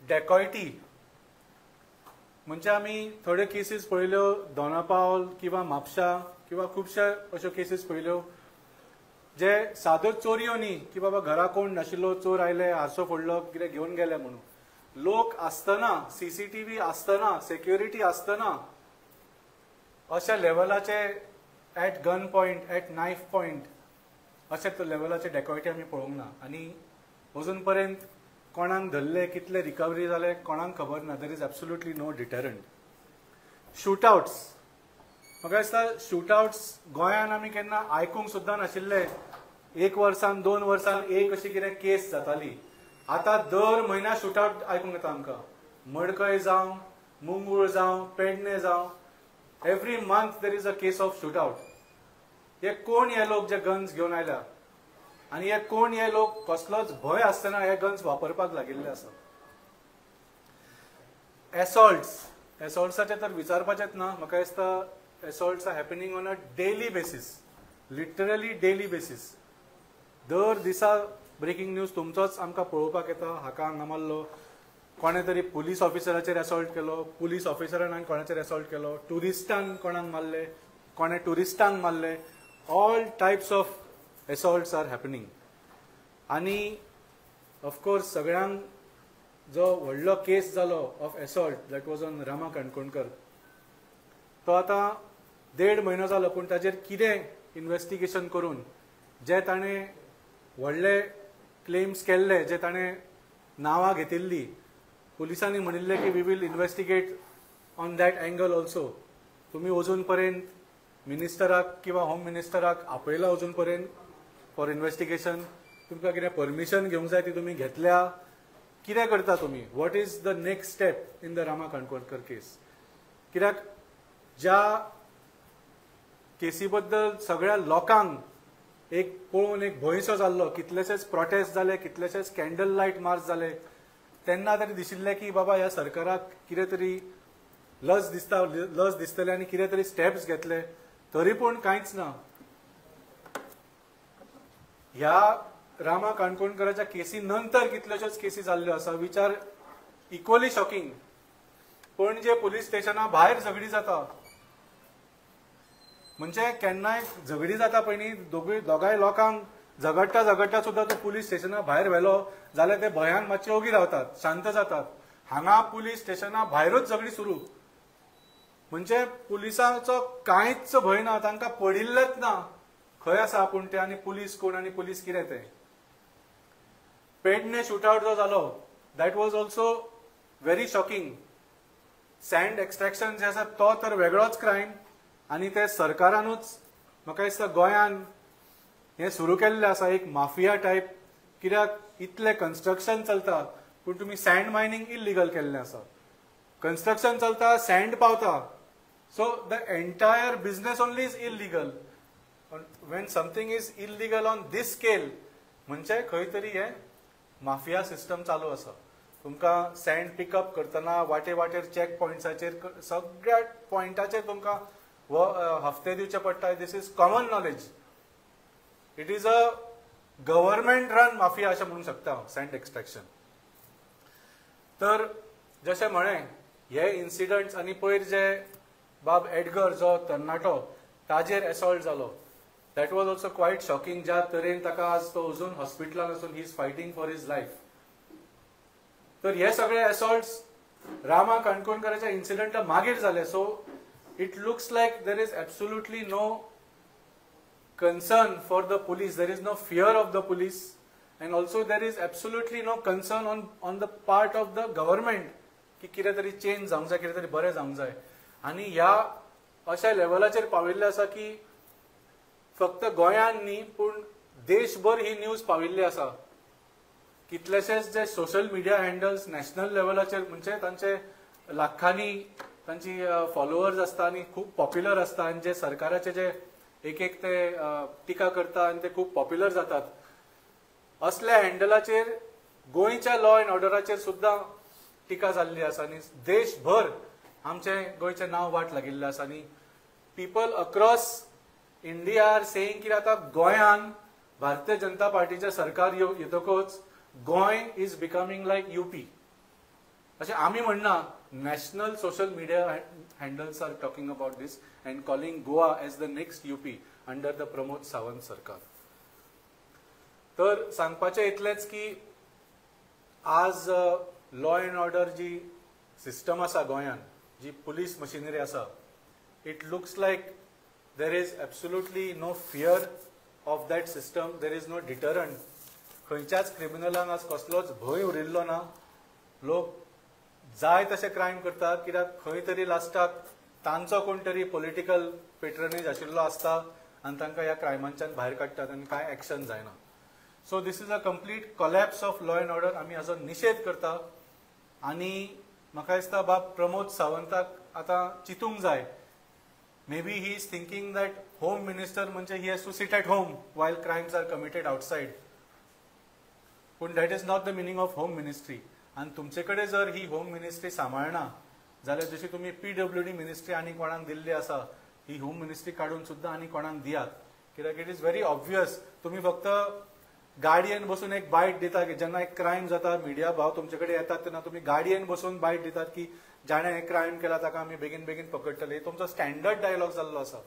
डेकॉयटी म्हणजे आमी थोड्यो केसीस पळयल्यो दोनापावल किंवा म्हापशा किंवा खुबश्या अश्यो केसीस पळयल्यो जे साद्यो चोरयो न्ही की बाबा घरा कोण नाशिल्लो चोर आयले आरसो फोडलो कितें घेवन गेले म्हणून लोक आसतना सीसीटीव्ही आसतना सेक्युरिटी आसतना अशा लेवलाचे at gun point at knife point अशे लेवलाचे डेकॉयटी आमी पळोवंक ना आनी अजून पर्यंत कोणाक धरले कितले रिकवरी जाले कोणाक खबर ना देर इज एब्सोल्युटली नो डिटरंट शूटआउट्स म्हाका दिसता शूटआउट्स गोंयान आमी केन्ना आयकूंक सुद्दां नाशिल्ले 1 वर्सान 2 वर्सान एक अशी कितें केस जाताली आतां दर म्हयन्या शूटआउट आयकूंक येता आमकां मडकय जावं मुंगूळ जावं पेडणे जावं every month there is a case of shootout हे कोण हे लोक जे गन्स घेवन आयल्या आनी हे कोण हे लोक कसलोच भंय आसतना हे गन्स वापरपाक लागिल्ले आसा एसॉल्ट्साचे तर विचारपाचेच ना म्हाका दिसता assaults are happening on a daily basis literally daily basis दर दिसा ब्रेकिंग न्यूज तुमचोच आमकां पळोवपाक येता हाका हांगा मारलो कोणे तरी पुलीस ऑफिसराचेर एसॉल्ट केलो पुलीस ऑफिसरान कोणाचेर एसॉल्ट केलो टुरिस्टांक कोणाक मारले कोणे टुरिस्टांक मारले all types of assaults are happening आनी ऑफकोर्स सगळ्यांक जो व्हडलो केस जालो of assault that was on Rama Kankonkar तो आतां 1.5 म्हयनो जालो पूण ताजेर कितें इन्व्हेस्टिगेशन करून जे ताणें व्हडले क्लेम्स केल्ले जे ताणें नांवां घेतिल्ली पुलिसांनी म्हणिल्लें की we will investigate on that angle also तुमी अजून पर्यंत मिनिस्टराक किंवा होम मिनिस्टराक आपयला अजून पर्यंत फॉर इन्व्हेस्टिगेशन तुमकां कितें परमिशन घेवंक जाय ती तुमी घेतल्या कितें करता तुमी what is the next step in the Rama Kankonkar case कित्याक ज्या केसी बद्दल सगळ्या लोकांक एक पळोवन एक भंयसो जाल्लो कितलेशेच प्रोटेस्ट जाले कितलेशेच कॅन्डल लायट मार्च जाले तेन्ना तरी दिशिल्लें की बाबा ह्या सरकाराक कितें तरी लज दिसतले आनी कितें तरी स्टेप्स घेतले तरी पूण कांयच ना ह्या रामा काणकोणकराच्या केसी नंतर कितल्योश्योच केसी जाल्ल्यो आसा विच आर इक्वली शॉकिंग पणजे पुलीस स्टेशना भायर झगडी जाता म्हणजे केन्नाय झगडी जाता पळय न्ही दोगांय लोकांक झगडटा सुद्दां तो पुलीस स्टेशना भायर व्हेलो जाल्यार ते भंयान मातशे ओगी रावतात शांत जातात हांगा पुलीस स्टेशना भायरूच झगडी सुरू म्हणजे पुलिसांचो कांयच भंय ना तांकां पडिल्लेच ना खंय आसा आपूण ते आनी पुलीस कोण आनी पुलीस कितें ते पेडणे शूटआउट जो जालो that was also very shocking sand extraction जे आसा तो तर वेगळोच क्रायम आनी ते सरकारानूच म्हाका दिसता गोंयान हे सुरू केल्ले आसा एक माफिया टायप कित्याक इतले कन्स्ट्रक्शन चलता पूण तुमी सँड मायनिंग इल्लिगल केल्लें आसा कन्स्ट्रक्शन चलता सँड पावता so the entire business only is illegal when something is illegal on this scale म्हणजे खंय तरी हे माफिया सिस्टम चालू आसा तुमकां सँड पिकअप करतना वाटेर चॅक पॉयंट्साचेर सगळ्या पॉयंटाचेर तुमकां हफ्ते दिवचे पडटा this is common knowledge it is a government run mafia अशें म्हणूंक शकता सँड एक्सट्रॅक्शन तर जशें म्हळें हे इन्सिडंट्स आनी पयर जे बाब एडगर जो तरणाटो ताजेर एसॉल्ट जालो that was also quite shocking ज्या तरेन ताका आज तो अजून हॉस्पिटलान वचून he is fighting for his life तर हे सगळे एसॉल्ट्स रामा काणकोणकराच्या इन्सिडंटा मागीर जाले so it looks like there is absolutely no concern for the police there is no fear of the police and also there is absolutely no concern on the part of the government की कितें तरी change जावंक जाय कितें तरी बरें जावंक जाय आनी ह्या अशा लेवलाचेर पाविल्ले आसा की फक्त गोंयान न्ही पूण देशभर ही न्यूज पाविल्ली आसा कितलेशेच जे सोशल मिडिया हँडल्स नॅशनल लेवलाचेर म्हणजे तांचे लाखांनी तांची फॉलोअर्स आसता आनी खूब पॉप्युलर आसता आनी जे सरकाराचे जे एक ते टिका करता आनी ते खूब पॉप्युलर जातात असल्या हँडलाचेर गोंयच्या लॉ अँड ऑर्डराचेर सुद्दां टिका जाल्ली आसा आनी देशभर आमचे गोंयचें नांव वाट लागिल्लें आसा आनी people across India are saying की आतां गोंयान भारतीय जनता पार्टीचें सरकार येतकच Goa is becoming like UP अशें आमी म्हणना, national social media handles are talking about this and calling Goa as the next UP under the Pramod Sawant सरकार. तर सांगपाचें इतलेंच की आज लॉ अँड ऑर्डर जी सिस्टम आसा गोंयांत, जी पुलीस मशिनरी आसा, it looks like there is absolutely no fear of that system, there is no deterrent. खंयच्याच क्रिमिनलांक आज कसलोच भंय उरिल्लो ना. लोक जाय तशे क्रायम करतात, कित्याक खंय तरी लास्टाक तांचो कोण तरी पॉलिटिकल पेट्रनेज आशिल्लो आसता आनी तांकां ह्या क्रायमांच्यान भायर काडटात आनी कांय एक्शन जायना. So this is a complete collapse of law and order. आमी हाचो निशेध करता. आनी म्हाका दिसता बाब प्रमोद सावंताक आतां चिंतूंक जाय. Maybe he is thinking that home minister म्हणजे he has to sit at home while crimes are committed outside. पूण that is not the meaning of home ministry. आनी तुमचे कडेन जर ही होम मिनिस्ट्री सांबाळना जाल्यार जशी तुमी PWD मिनिस्ट्री आनी कोणाक दिल्ली आसा, ही होम मिनिस्ट्री काडून सुद्दां आनी कोणाक दियात. कित्याक इट इज व्हेरी ऑब्वियस. तुमी फक्त गाडयेन बसून एक बायट दिता की जेन्ना एक क्रायम जाता, मिडिया भाव तुमचे कडेन येतात तेन्ना तुमी गाडयेन बसून बायट दितात की जाणें हें क्रायम केला ताका आमी बेगीन बेगीन पकडटले. तुमचो स्टँडर्ड डायलॉग जाल्लो आसा.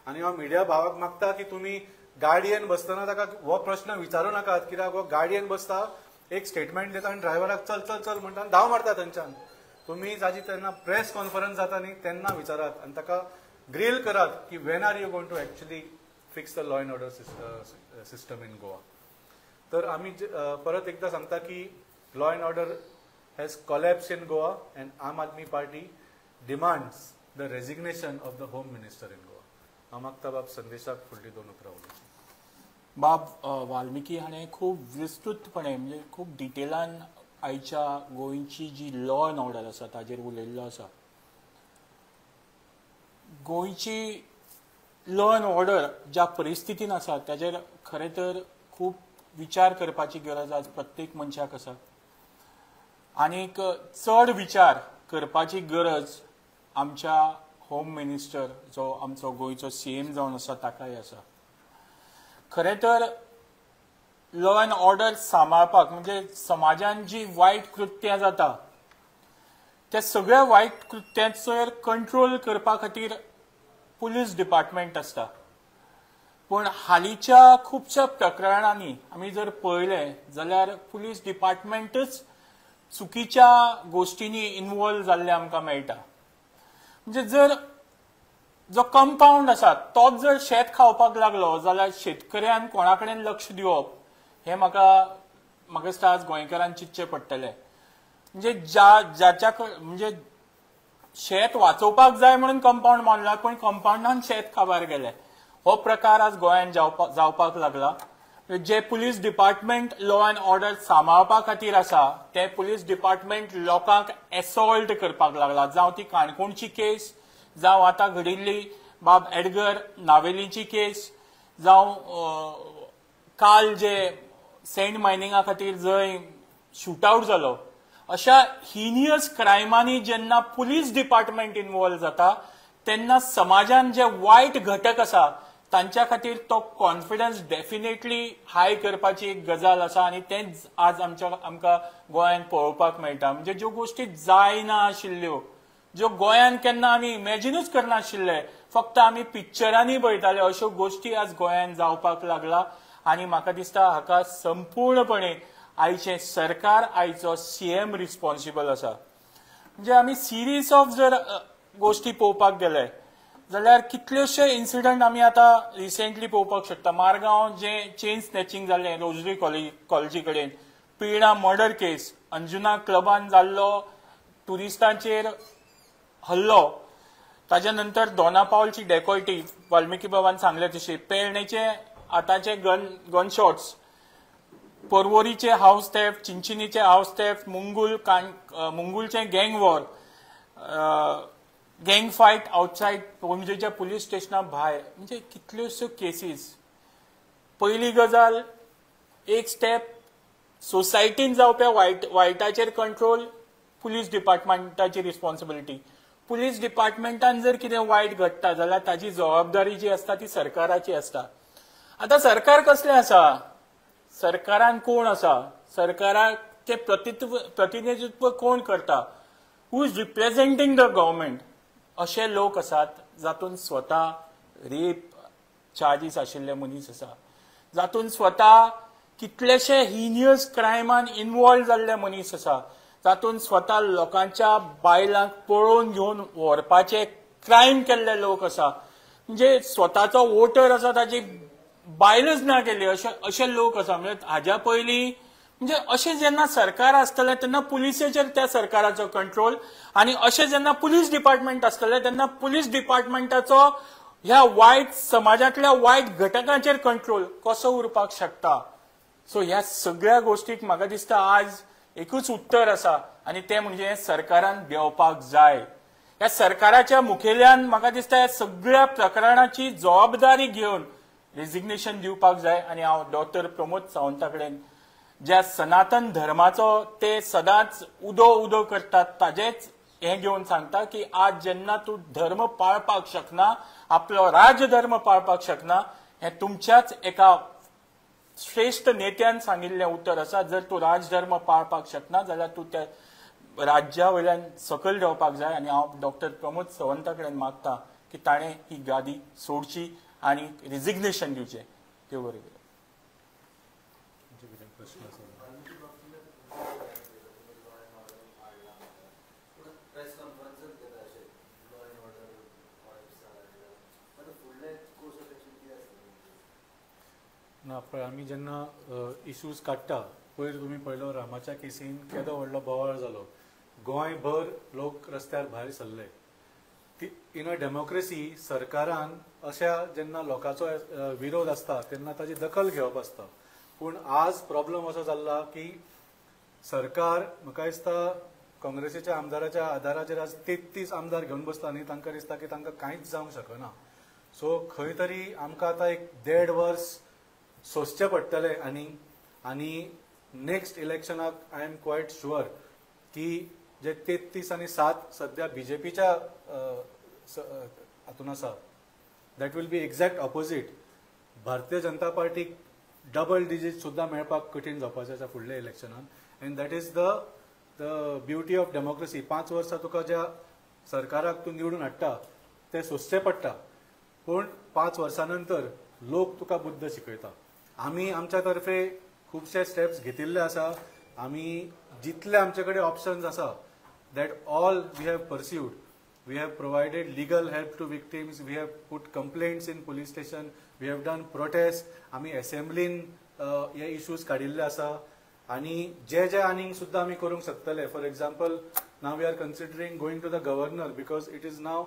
आनी हांव मिडिया भावाक मागता की तुमी गाडयेन बसतना ताका हो प्रश्न विचारूं नाकात, कित्याक हो गाडयेन बसता, एक स्टेटमेंट दिता आनी ड्रायव्हराक चल चल चल म्हणटा धांव मारता थंयच्यान. तुमी ताजी तेन्ना प्रेस कॉन्फरन्स जाता न्ही तेन्ना विचारात आनी ताका ग्रील करात की when are you going to actually fix the law and order system in Goa. तर आमी परत एकदा सांगता की law and order has collapse in Goa and Aam Aadmi Party demands the resignation of the home minister in Goa. हांव मागता बाब संदेशाक फुडलीं 2 उतरां उलोवची. बाब वाल्मिकी हाणें खूब विस्तृतपणे म्हणजे खूब डिटेलान आयच्या गोंयची जी लॉ अँड ऑर्डर आसा ताजेर उलयल्लो आसा. गोंयची लॉ अँड ऑर्डर ज्या परिस्थितीन आसा ताजेर खरें तर खूब विचार करपाची गरज आज प्रत्येक मनशाक आसा. आनीक चड विचार करपाची गरज आमच्या होम मिनिस्टर जो आमचो गोंयचो CM जावन आसा ताकाय आसा. खरें तर लॉ अँड ऑर्डर सांबाळपाक म्हणजे समाजान जी वायट कृत्यां जाता त्या सगळ्या वायट कृत्यांचेर कंट्रोल करपा खातीर पुलीस डिपार्टमेंट आसता. पूण हालींच्या खुबश्या प्रकरणांनी आमी जर पळयलें जाल्यार पुलीस डिपार्टमेंटच चुकीच्या गोश्टींनी इन्वॉल्व जाल्ले आमकां मेळटा. म्हणजे जर जो कंपाऊंड आसा तोच जर शेत खावपाक लागलो जाल्यार शेतकऱ्यान कोणा कडेन लक्ष दिवप हें म्हाका दिसता आज गोंयकारांक चिंतचें पडटलें. म्हणजे ज्याच्या म्हणजे शेत वाचोवपाक जाय म्हणून कंपाऊंड बांदला पण कंपाऊंडान शेत खावार गेले. हो प्रकार आज गोंयांत जावपाक लागला. जे police department law and order सांबाळपा खातीर आसा ते पुलीस डिपार्टमेंट लोकांक एसॉल्ट करपाक लागला. जावं ती काणकोणची केस, जावं आतां घडिल्ली बाब एडगर नावेलीची केस, जावं काल जे सेंट मायनिंगा खातीर जंय शूटआउट जालो. अशा हिनियस क्रायमांनी जेन्ना पुलीस डिपार्टमेंट इन्वॉल्व जाता तेन्ना समाजान जे वायट घटक आसा तांच्या खातीर तो कॉन्फिडन्स डेफिनेटली हाय करपाची एक गजाल आसा. आनी तेंच आज आमकां गोंयांत पळोवपाक मेळटा. म्हणजे ज्यो गोश्टी जायना आशिल्ल्यो, ज्यो गोंयांत केन्ना आमी इमॅजिनूच करनाशिल्ले, फक्त आमी पिक्चरांनी पळयताले, अश्यो गोश्टी आज गोंयांत जावपाक लागला. आनी म्हाका दिसता हाका संपूर्णपणे आयचे सरकार, आयचो CM रिस्पॉन्सिबल आसा. म्हणजे आमी सिरीज ऑफ जर गोश्टी पळोवपाक गेले जाल्यार कितलेशे इन्सिडंट आमी आतां रिसेंटली पळोवपाक शकता. मारगांव जे चेन स्नॅचिंग जाल्लें रोजरी कॉलेजी कडेन, पिर्णा मर्डर केस, अंजुना क्लबान जाल्लो ट्युरिस्टांचेर हल्लो, ताज्या नंतर दोनापावलची डेकॉयटी, वाल्मिकी बाबान सांगले तशी, पेडणेचे आतांचे गन शॉट्स, पर्वरीचे हाऊस थेफ्ट, चिंचिनीचे हाऊस थेफ्ट, मुंगुलचे गँग वॉर, गँग फायट आउटसायड पणजेच्या पुलीस स्टेशना भायर. म्हणजे कितल्योश्यो केसीस. पहिली गजाल, एक स्टेप सोसायटीन जावप्या वायटाचेर कंट्रोल पुलीस डिपार्टमेंटाची रिस्पॉन्सिबिलिटी. पुलीस डिपार्टमेंटान जर कितें वायट घडटा जाल्यार ताची जबाबदारी जी आसता ती सरकाराची आसता. आतां सरकार कसलें आसा? सरकारान कोण आसा? सरकाराक ते प्रतिनिधित्व कोण करता, who is representing the government, असे लोक आसात जातून स्वता रेप चार्जीस आशिल्ले मनीस आसा, जातून स्वता कितलेशे हिनियस क्रायमान इन्वॉल्व जाल्ले मनीस आसा, जातून स्वता लोकांच्या बायलांक पळोवन घेवन व्हरपाचे क्रायम केल्ले लोक आसा, म्हणजे स्वताचो वोटर आसा ताची बायलच ना केली अशे लोक आसा. म्हणजे हाज्या पयलीं म्हणजे अशें जेन्ना सरकार आसतलें तेन्ना पुलिसेचेर त्या सरकाराचो कंट्रोल, आनी अशें जेन्ना पुलीस डिपार्टमेंट आसतलें तेन्ना पुलीस डिपार्टमेंटाचो ह्या वायट समाजांतल्या वायट घटकांचेर कंट्रोल कसो उरपाक शकता. सो ह्या सगळ्या गोष्टीक म्हाका दिसता आज एकूच उत्तर आसा, आनी तें म्हणजे सरकारान देंवपाक जाय. ह्या सरकाराच्या मुखेल्यान म्हाका दिसता ह्या सगळ्या प्रकरणाची जबाबदारी घेवन रेजिग्नेशन दिवपाक जाय. आनी हांव डॉक्टर प्रमोद सावंता कडेन ज्या सनातन धर्माचो ते सदांच उदो करतात ताजेच हे घेवन सांगता की आज जेन्ना तूं धर्म पाळपाक शकना, आपलो राजधर्म पाळपाक शकना, हे तुमच्याच एका श्रेष्ठ नेत्यान सांगिल्लें उतर आसा. जर तूं राजधर्म पाळपाक शकना जाल्यार तूं त्या राज्या वयल्यान सकयल देंवपाक जाय. आनी हांव डॉक्टर प्रमोद सावंता कडेन मागता की ताणें ही गादी सोडची आनी रिजिग्नेशन दिवचें. देव बरें करूं. ना पळय आमी जेन्ना इश्यूज काडटा पयर तुमी पळयलो रामाच्या केसीन केदो व्हडलो बोवाळ जालो, गोंयभर लोक रस्त्यार भायर सरले. इन अ डेमोक्रेसी सरकारान अशा जेन्ना लोकांचो विरोध आसता तेन्ना ताची दखल घेवप आसता. पूण आज प्रॉब्लेम असो जाल्ला की सरकार म्हाका दिसता काँग्रेसीच्या आमदाराच्या आदाराचेर आज 33 आमदार घेवन बसता आनी तांकां दिसता की तांकां कांयच जावंक शकना. सो खंय तरी आमकां आतां एक 1.5 वर्स सोंसचें पडटलें. आनी नेक्स्ट इलेक्शनाक आय एम क्वायट शुअर की जे 33 आनी 7 सद्या बीजेपीच्या हातून आसा that will be exact opposite. Bharatiya Janata पार्टीक डबल डिजीट सुद्दां मेळपाक कठीण जावपाचें आसा फुडल्या इलेक्शनान. And that is the beauty of democracy. 5 वर्सां तुका ज्या सरकाराक तूं निवडून हाडटा तें सोंसचें पडटा, पूण 5 वर्सां नंतर लोक तुका बुद्ध शिकयता. आमी आमच्या तर्फे खुबशे स्टेप्स घेतिल्ले आसा. आमी जितले आमचे कडेन ऑप्शन्स आसा that all we have pursued. We have provided legal help to victims. We have put complaints in police station. We have done protest. आमी असेंब्लीन हे इश्यूज काडिल्ले आसा. आनी जे आनीक सुद्दां आमी करूंक शकतले. For example now we are considering going to the governor because it is now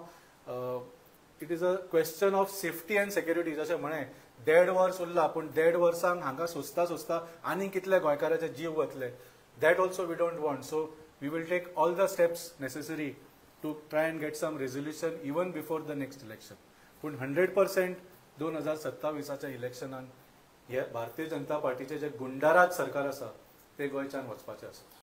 it is a question of safety and security. जशें म्हणें 1.5 वर्स उरला, पूण 1.5 वर्सांक हांगा सोंसता आनी कितले गोंयकाराचे जीव वतले. That also we don't want. So we will take all the steps necessary to try and get some resolution even before the next election. पूण 100% 2027च्या इलेक्शनान हे भारतीय जनता पार्टीचे जे गुंडाराज सरकार आसा ते गोंयच्यान वचपाचें आसा.